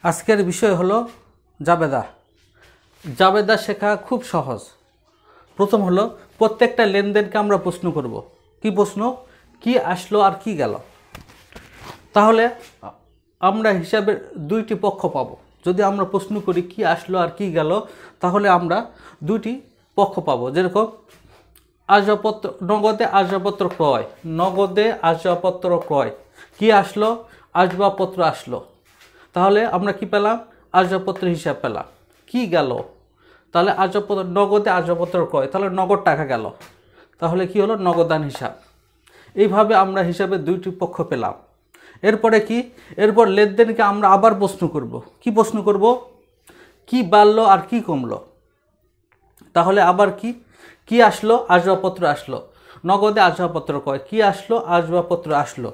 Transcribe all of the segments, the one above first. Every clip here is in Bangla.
আজকের বিষয় হলো জাবেদা। জাবেদা শেখা খুব সহজ। প্রথম হলো প্রত্যেকটা লেনদেনকে আমরা প্রশ্ন করব। কি প্রশ্ন? কি আসলো আর কি গেল। তাহলে আমরা হিসাবে দুইটি পক্ষ পাবো। যদি আমরা প্রশ্ন করি কি আসলো আর কি গেল, তাহলে আমরা দুইটি পক্ষ পাবো। যেরকম আসবাবপত্র, নগদে আসবাবপত্র ক্রয়, নগদে আসবাবপত্র ক্রয়। কি আসলো? আসবাবপত্র আসলো। তাহলে আমরা কি পেলাম? আসবাবপত্র হিসাব পেলাম। কি গেল? তাহলে আসবাবপত্র, নগদে আসবাবপত্র ক্রয়, তাহলে নগদ টাকা গেল। তাহলে কি হলো? নগদান হিসাব। এইভাবে আমরা হিসাবে দুইটি পক্ষ পেলাম। এরপরে কি? এরপর লেনদেনকে আমরা আবার প্রশ্ন করব। কি প্রশ্ন করব? কি বাড়লো আর কি কমলো। তাহলে আবার কি? কি আসলো? আসবাবপত্র আসলো। নগদে আসবাবপত্র ক্রয়। কি আসলো? আসবাবপত্র আসলো।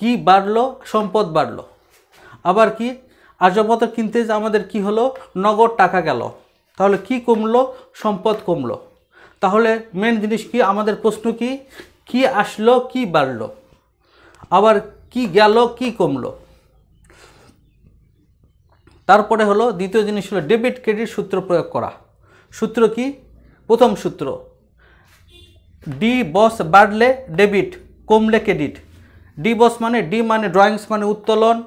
কি বাড়লো? সম্পদ বাড়লো। আবার কি? আসবাবপত্র কিনতে যে আমাদের কি হলো? নগদ টাকা গেল। তাহলে কি কমলো? সম্পদ কমলো। তাহলে মেন জিনিস কি? আমাদের প্রশ্ন কি? কি আসলো? কি বাড়লো। আবার কি গেল? কি কমলো। তারপরে হলো দ্বিতীয় জিনিস হলো ডেবিট ক্রেডিট সূত্র প্রয়োগ করা। সূত্র কি? প্রথম সূত্র, ডি বস বাড়লে ডেবিট, কমলে ক্রেডিট। ডি বস মানে, ডি মানে ড্রয়িংস মানে উত্তোলন,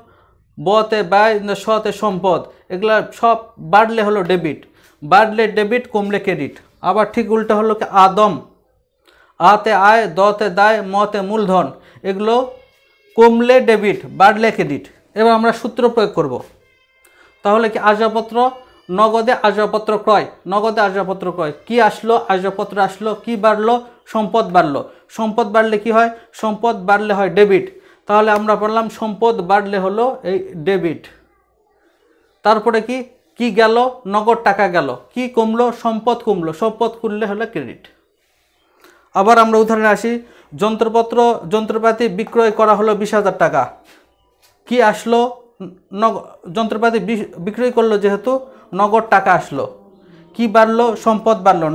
বতে ব্যয়, সতে সম্পদ। এগুলা সব বাড়লে হলো ডেবিট, বাড়লে ডেবিট, কমলে ক্রেডিট। আবার ঠিক উল্টা হলো কি আদম, আতে আয়, দতে দায়, মতে মূলধন। এগুলো কমলে ডেবিট, বাড়লে ক্রেডিট। এবার আমরা সূত্র প্রয়োগ করব। তাহলে কি? আসবাবপত্র, নগদে আসবাবপত্র ক্রয়, নগদে আসবাবপত্র ক্রয়। কি আসলো? আসবাবপত্র আসলো। কি বাড়লো? সম্পদ বাড়লো। সম্পদ বাড়লে কি হয়? সম্পদ বাড়লে হয় ডেবিট। তাহলে আমরা বললাম সম্পদ বাড়লে হলো এই ডেবিট। তারপরে কি? কি গেল? নগদ টাকা গেল। কি কমলো? সম্পদ কমলো। সম্পদ কমলে হলো ক্রেডিট। আবার আমরা উদাহরণে আসি। যন্ত্রপাতি বিক্রয় করা হলো 20,000 টাকা। কি আসলো? যন্ত্রপাতি বিক্রয় করলো, যেহেতু নগদ টাকা আসলো। কি বাড়লো? সম্পদ বাড়লো।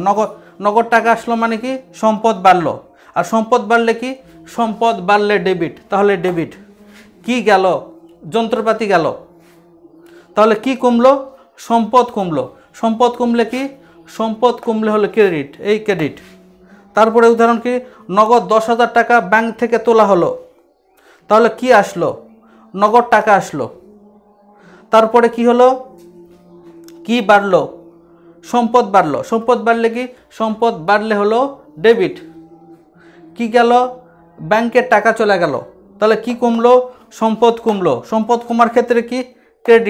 নগদ টাকা আসলো মানে কি? সম্পদ বাড়লো। আর সম্পদ বাড়লে কি? সম্পদ বাড়লে ডেবিট, তাহলে ডেবিট। কি গেল? যন্ত্রপাতি গেল। তাহলে কি কমলো? সম্পদ কমলো। সম্পদ কমলে কি? সম্পদ কমলে হলো ক্রেডিট, এই ক্রেডিট। তারপরে উদাহরণ কি? নগদ 10,000 টাকা ব্যাংক থেকে তোলা হলো। তাহলে কি আসলো? নগদ টাকা আসলো। তারপরে কি হলো? কি বাড়লো? সম্পদ বাড়লো। সম্পদ বাড়লে কি? সম্পদ বাড়লে হলো ডেবিট। কি গেল? ব্যাংকের টাকা চলে গেল। তাহলে কি কমলো? সম্পদ কমলো। সম্পদ কমার ক্ষেত্রে কি? ক্রেডিট।